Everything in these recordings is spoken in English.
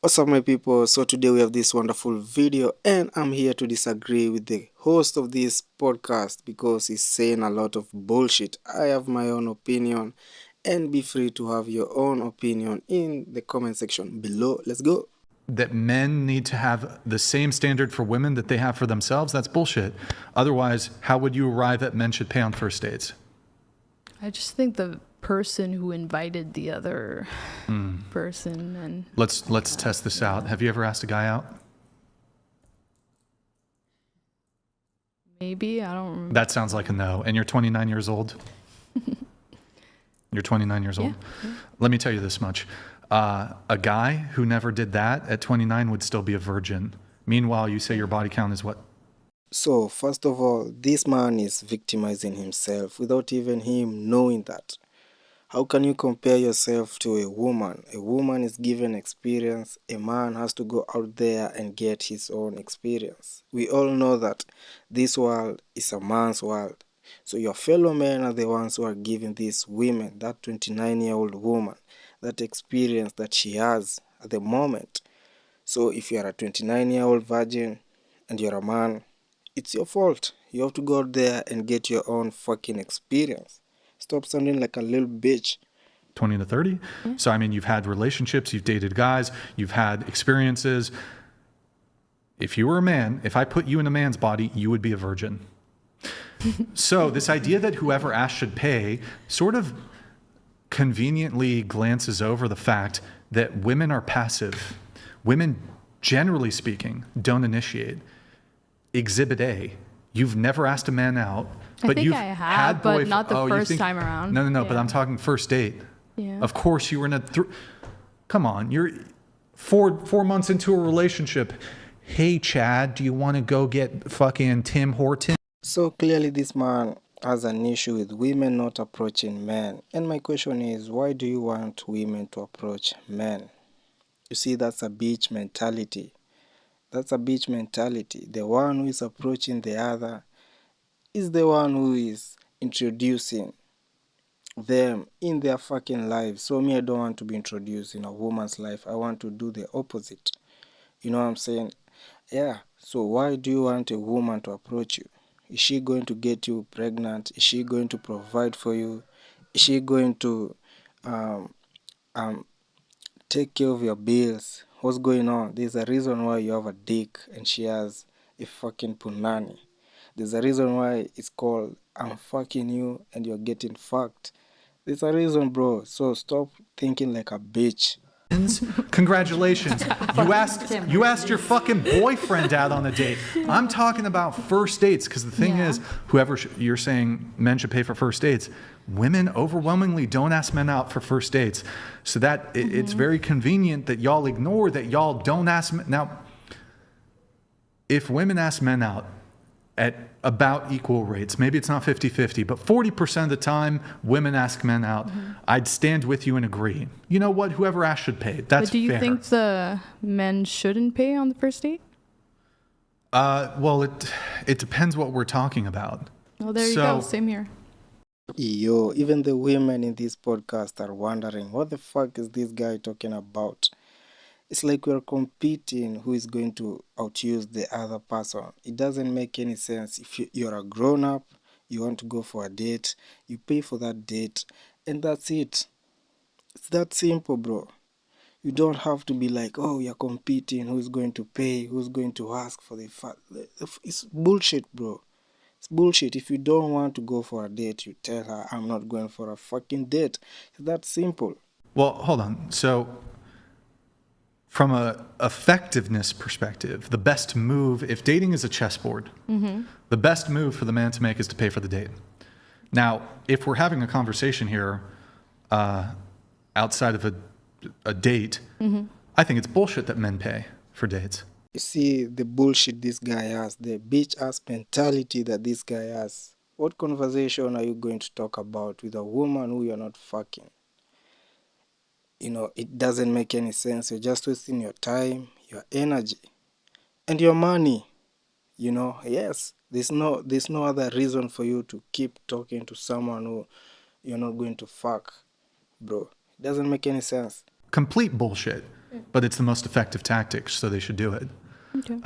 What's up, my people? So today we have this wonderful video, and I'm here to disagree with the host of this podcast because he's saying a lot of bullshit. I have my own opinion, and be free to have your own opinion in the comment section below. Let's go. That men need to have the same standard for women that they have for themselves, that's bullshit. Otherwise, how would you arrive at men should pay on first dates? I just think the person who invited the other person and Let's test this out. Have you ever asked a guy out? maybe, I don't remember. That sounds like a no. And you're 29 years old? You're 29 years old? Yeah. Let me tell you this much. A guy who never did that at 29 would still be a virgin. Meanwhile, you say your body count is what? So, first of all, this man is victimizing himself without even him knowing that. How can you compare yourself to a woman? A woman is given experience. A man has to go out there and get his own experience. We all know that this world is a man's world. So your fellow men are the ones who are giving these women, that 29-year-old woman, that experience that she has at the moment. So if you're a 29-year-old virgin and you're a man, it's your fault. You have to go out there and get your own fucking experience. Stop sounding like a little bitch. 20 to 30? So, I mean, you've had relationships, you've dated guys, you've had experiences. If you were a man, if I put you in a man's body, you would be a virgin. So this idea that whoever asks should pay sort of conveniently glances over the fact that women are passive. Women, generally speaking, don't initiate. Exhibit A, you've never asked a man out, I but think you've I have, had but boyfriend. not the Oh, you first think- time around. No, but Yeah. I'm talking first date. Yeah. Of course you were in a, come on, you're four months into a relationship. Hey, Chad, do you want to go get fucking Tim Horton? So clearly this man has an issue with women not approaching men. And my question is, why do you want women to approach men? You see, that's a bitch mentality. That's a bitch mentality. The one who is approaching the other is the one who is introducing them in their fucking lives. So me, I don't want to be introduced in a woman's life. I want to do the opposite. You know what I'm saying? Yeah. So why do you want a woman to approach you? Is she going to get you pregnant? Is she going to provide for you? Is she going to um, um, take care of your bills? What's going on? There's a reason why you have a dick and she has a fucking punani. There's a reason why it's called I'm fucking you and you're getting fucked. There's a reason, bro. So stop thinking like a bitch. Congratulations. You asked your fucking boyfriend out on a date. I'm talking about first dates because the thing Yeah. is, whoever you're saying men should pay for first dates, women overwhelmingly don't ask men out for first dates. So that it's very convenient that y'all ignore that y'all don't ask men. Now, if women ask men out at about equal rates, maybe it's not 50-50, but 40% of the time women ask men out, I'd stand with you and agree. You know what? Whoever asks should pay. That's But do you fair. think the men shouldn't pay on the first date? Well, it depends what we're talking about. Oh, there you So- go. Same here. Yo, even the women in this podcast are wondering, what the fuck is this guy talking about? It's like we're competing who is going to outuse the other person. It doesn't make any sense. If you're a grown up, you want to go for a date, you pay for that date, and that's it. It's that simple, bro. You don't have to be like, oh, you're competing, who's going to pay, who's going to ask for the It's bullshit, bro. It's bullshit. If you don't want to go for a date, you tell her, I'm not going for a fucking date. It's that simple. Well, hold on. So, from a effectiveness perspective, the best move, if dating is a chessboard, the best move for the man to make is to pay for the date. Now, if we're having a conversation here outside of a date, I think it's bullshit that men pay for dates. You see the bullshit this guy has, the bitch ass mentality that this guy has. What conversation are you going to talk about with a woman who you're not fucking? You know, it doesn't make any sense. You're just wasting your time, your energy, and your money. You know, yes, there's no other reason for you to keep talking to someone who you're not going to fuck, bro. It doesn't make any sense. Complete bullshit. but it's the most effective tactic, so they should do it. Okay.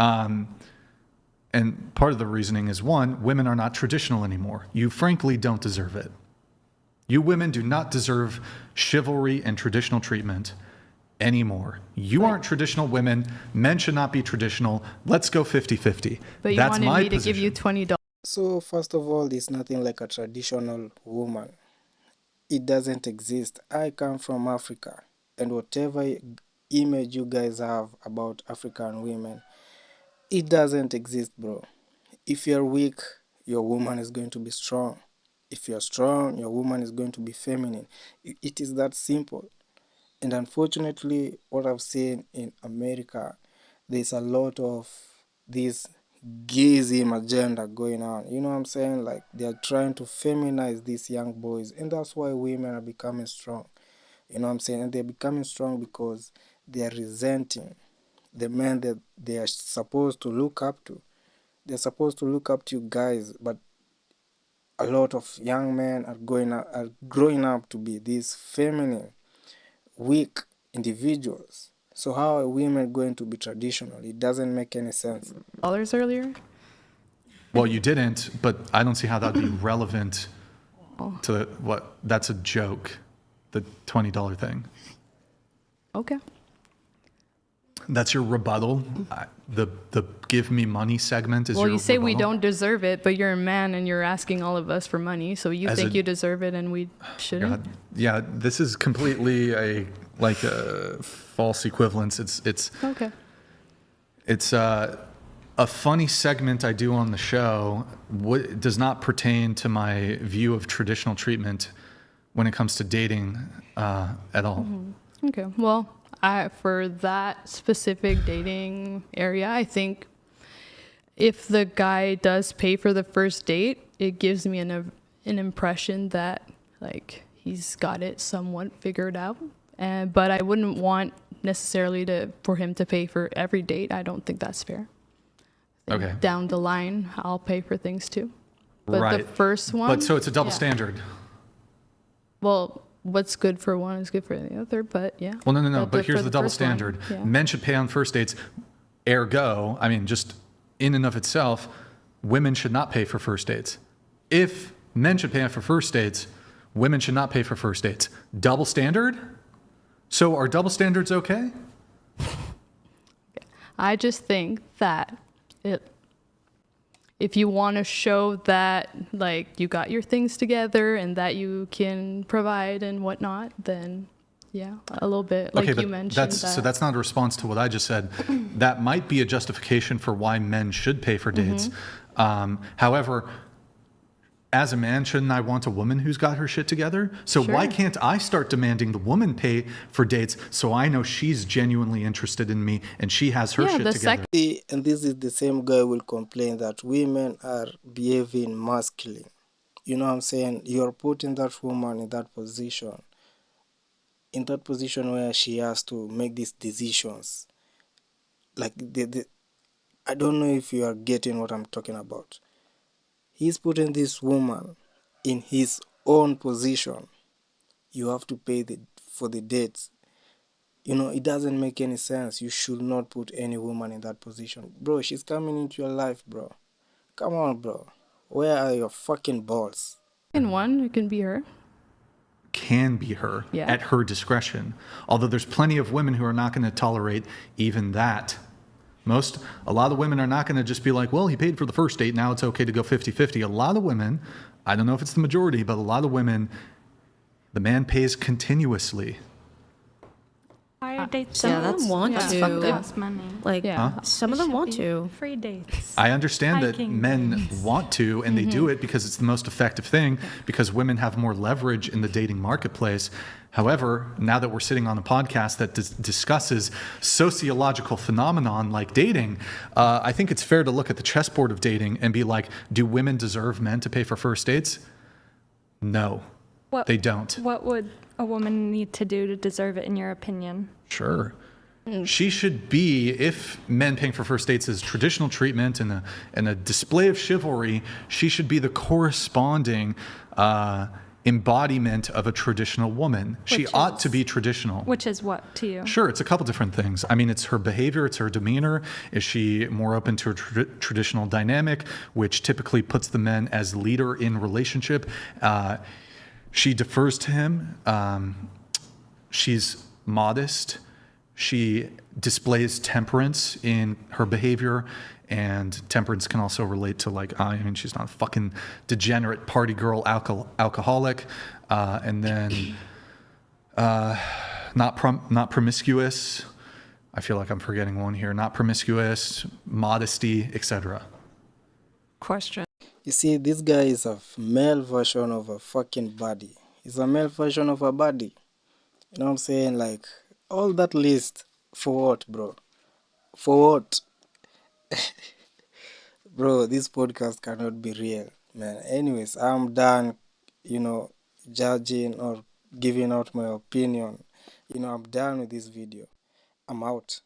And part of the reasoning is, one, women are not traditional anymore. You frankly don't deserve it. You women do not deserve chivalry and traditional treatment anymore. You aren't traditional women. Men should not be traditional. Let's go 50-50. But you That's wanted my me to give you position. $20. So first of all, there's nothing like a traditional woman. It doesn't exist. I come from Africa, and whatever image you guys have about African women, it doesn't exist, bro. If you're weak, your woman is going to be strong. If you're strong, your woman is going to be feminine. It is that simple. And unfortunately, what I've seen in America, there's a lot of this gayism agenda going on. You know what I'm saying? Like, they're trying to feminize these young boys, and that's why women are becoming strong. You know what I'm saying? And they're becoming strong because they're resenting the men that they are supposed to look up to. They're supposed to look up to you guys, but a lot of young men are growing up to be these feminine, weak individuals. So how are women going to be traditional? It doesn't make any sense. Earlier? Well, you didn't, but I don't see how that would be relevant to what. That's a joke, the $20 thing. Okay. That's your rebuttal. The give me money segment is Well, your you say we rebuttal? don't deserve it, but you're a man and you're asking all of us for money, so you As think a- you deserve it and we shouldn't? God. Yeah, this is completely a false equivalence. Okay. It's a funny segment I do on the show. What does not pertain to my view of traditional treatment when it comes to dating at all. Okay. Well, for that specific dating area, I think if the guy does pay for the first date, it gives me an impression that like he's got it somewhat figured out. But I wouldn't want necessarily for him to pay for every date. I don't think that's fair. Okay. Down the line, I'll pay for things too. But Right. the first one. But so it's a double yeah. standard. Well, what's good for one is good for the other, but yeah. Well, no. But here's for the double first one, standard. yeah. Men should pay on first dates. Ergo, I mean, just in and of itself, women should not pay for first dates. If men should pay for first dates, women should not pay for first dates. Double standard? So are double standards okay? I just think that if you want to show that like you got your things together and that you can provide and whatnot, then yeah, a little bit like Okay, you mentioned. so that's not a response to what I just said. That might be a justification for why men should pay for dates. However, as a man, shouldn't I want a woman who's got her shit together? So why Sure. can't I start demanding the woman pay for dates so I know she's genuinely interested in me and she has her Yeah, shit the together? See, and this is the same guy will complain that women are behaving masculine. You know what I'm saying? You're putting that woman in that position where she has to make these decisions. Like, I don't know if you are getting what I'm talking about. He's putting this woman in his own position. You have to pay for the dates. You know, it doesn't make any sense. You should not put any woman in that position. Bro, she's coming into your life, bro. Come on, bro. Where are your fucking balls? in one, it can be her. Can be her Yeah. at her discretion. Although there's plenty of women who are not going to tolerate even that. A lot of women are not going to just be like, well, he paid for the first date, now it's okay to go 50-50. A lot of women, I don't know if it's the majority, but a lot of women, the man pays continuously. Fire dates. Some of them want yeah. to. Cost money. Like, Yeah. some of them want to. Free dates. I understand that Hiking men dates. want to, and they do it because it's the most effective thing, because women have more leverage in the dating marketplace. However, now that we're sitting on a podcast that discusses sociological phenomenon like dating, I think it's fair to look at the chessboard of dating and be like, do women deserve men to pay for first dates? No, they don't. What would a woman need to do to deserve it, in your opinion? Sure. She should be, if men paying for first dates is traditional treatment and a display of chivalry, she should be the corresponding embodiment of a traditional woman. She Which ought to is- be traditional. Which is what to you? Sure, it's a couple different things. I mean, it's her behavior, it's her demeanor. Is she more open to a traditional dynamic, which typically puts the men as leader in relationship? She defers to him. She's modest. She displays temperance in her behavior, and temperance can also relate to, like, I mean, she's not a fucking degenerate party girl, alcoholic, and then not promiscuous. I feel like I'm forgetting one here. Not promiscuous, modesty, etc. Question. You see, this guy is a male version of a fucking body. He's a male version of a body. You know what I'm saying? Like, all that list, for what, bro? For what? Bro, this podcast cannot be real, man. Anyways, I'm done, judging or giving out my opinion. I'm done with this video. I'm out.